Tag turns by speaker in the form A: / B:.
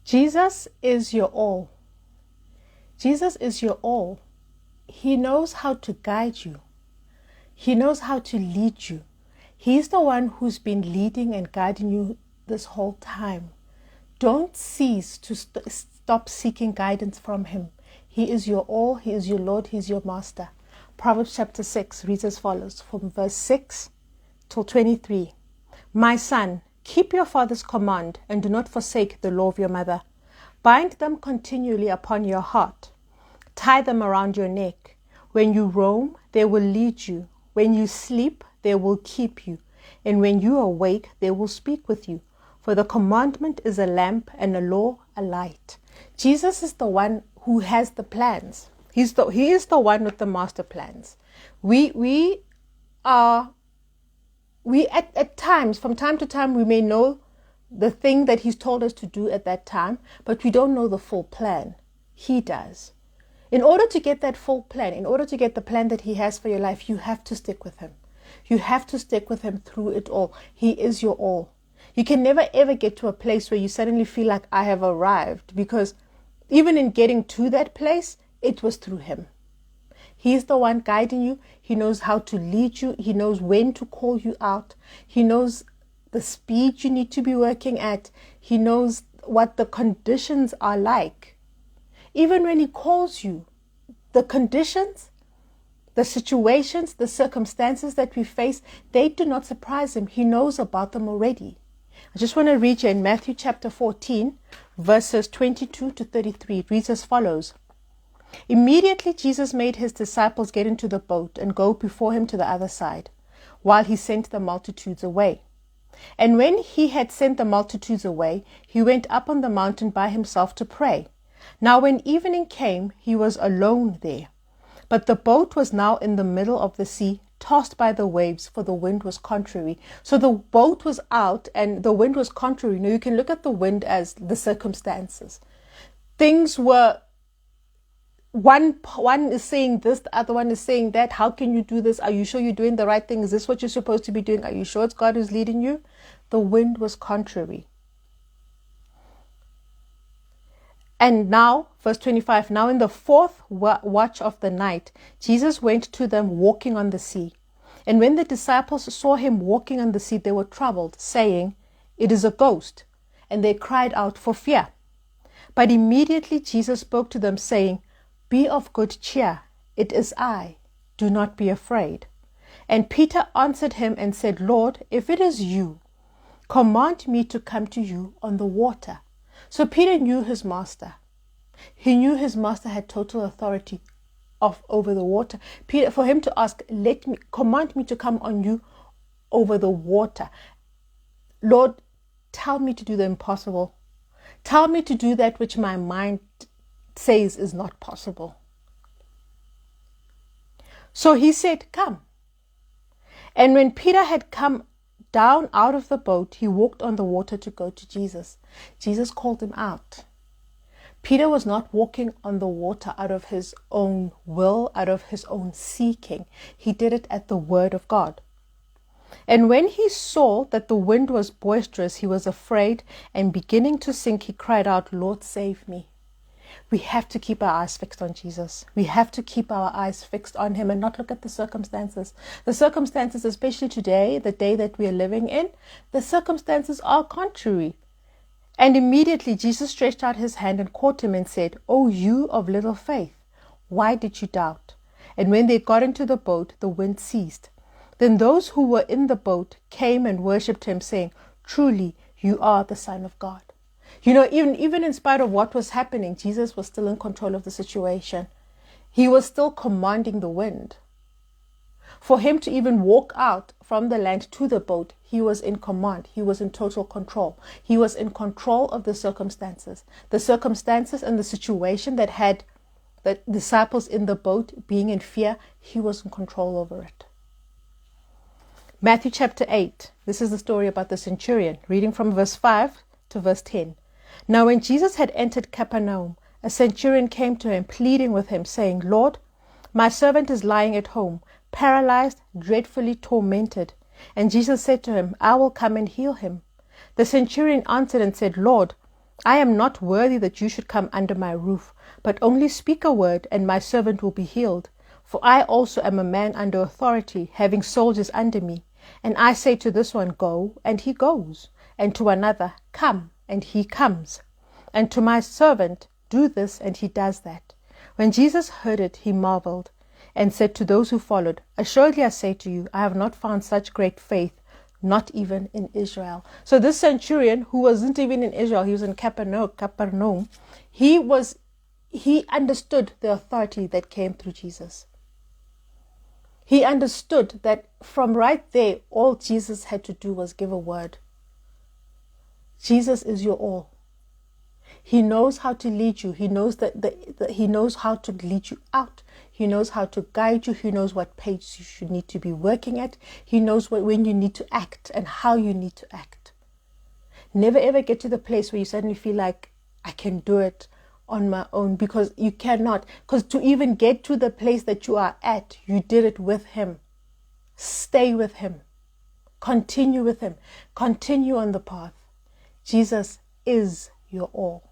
A: Jesus is your all. Jesus is your all. He knows how to guide you. He knows how to lead you. He's the one who's been leading and guiding you this whole time. Don't cease to stop seeking guidance from him. He is your all. He is your Lord. He is your master. Proverbs chapter 6 reads as follows from verse 6 till 23. My son, keep your father's command and do not forsake the law of your mother. Bind them continually upon your heart. Tie them around your neck. When you roam, they will lead you. When you sleep, they will keep you. And when you awake, they will speak with you. For the commandment is a lamp and a law a light. Jesus is the one who has the plans. He is the one with the master plans. We at times, from time to time, we may know the thing that he's told us to do at that time, but we don't know the full plan. He does. In order to get that full plan, in order to get the plan that he has for your life, you have to stick with him. You have to stick with him through it all. He is your all. You can never ever get to a place where you suddenly feel like I have arrived, because even in getting to that place, it was through him. He's the one guiding you. He knows how to lead you. He knows when to call you out. He knows the speed you need to be working at. He knows what the conditions are like. Even when he calls you, the conditions, the situations, the circumstances that we face, they do not surprise him. He knows about them already. I just want to read you in Matthew chapter 14, verses 22 to 33. It reads as follows. Immediately Jesus made his disciples get into the boat and go before him to the other side, while he sent the multitudes away. And when he had sent the multitudes away, he went up on the mountain by himself to pray. Now when evening came, he was alone there. But the boat was now in the middle of the sea, tossed by the waves, for the wind was contrary. So the boat was out and the wind was contrary. Now you can look at the wind as the circumstances. Things were, one is saying this, the other one is saying that. How can you do this? Are you sure you're doing the right thing? Is this what you're supposed to be doing? Are you sure it's God who's leading you? The wind was contrary. And now, verse 25, now in the fourth watch of the night, Jesus went to them walking on the sea. And when the disciples saw him walking on the sea, they were troubled, saying, it is a ghost. And they cried out for fear. But immediately Jesus spoke to them, saying, be of good cheer, it is I, do not be afraid. And Peter answered him and said, Lord, if it is you, command me to come to you on the water. So Peter knew his master. He knew his master had total authority over the water. Peter, for him to ask, command me to come on you over the water. Lord, tell me to do the impossible. Tell me to do that which my mind says is not possible. So he said, come. And when Peter had come down out of the boat, he walked on the water to go to Jesus. Jesus called him out. Peter was not walking on the water out of his own will, out of his own seeking. He did it at the word of God. And when he saw that the wind was boisterous, he was afraid, and beginning to sink, he cried out, Lord, save me. We have to keep our eyes fixed on Jesus. We have to keep our eyes fixed on him and not look at the circumstances. The circumstances, especially today, the day that we are living in, the circumstances are contrary. And immediately Jesus stretched out his hand and caught him and said, O you of little faith, why did you doubt? And when they got into the boat, the wind ceased. Then those who were in the boat came and worshipped him, saying, truly, you are the Son of God. You know, even in spite of what was happening, Jesus was still in control of the situation. He was still commanding the wind. For him to even walk out from the land to the boat, he was in command. He was in total control. He was in control of the circumstances. The circumstances and the situation that had the disciples in the boat being in fear, he was in control over it. Matthew chapter 8. This is the story about the centurion, reading from verse 5 to verse 10. Now when Jesus had entered Capernaum, a centurion came to him, pleading with him, saying, Lord, my servant is lying at home, paralyzed, dreadfully tormented. And Jesus said to him, I will come and heal him. The centurion answered and said, Lord, I am not worthy that you should come under my roof, but only speak a word, and my servant will be healed. For I also am a man under authority, having soldiers under me. And I say to this one, go, and he goes, and to another, come, and he comes, and to my servant, do this, and he does that. When Jesus heard it, he marveled, and said to those who followed, assuredly I say to you, I have not found such great faith, not even in Israel. So this centurion, who wasn't even in Israel, he was in Capernaum, he understood the authority that came through Jesus. He understood that from right there, all Jesus had to do was give a word. Jesus is your all. He knows how to lead you. He knows he knows how to lead you out. He knows how to guide you. He knows what pace you should need to be working at. He knows when you need to act and how you need to act. Never ever get to the place where you suddenly feel like, I can do it on my own, because you cannot. Because to even get to the place that you are at, you did it with him. Stay with him. Continue with him. Continue on the path. Jesus is your all.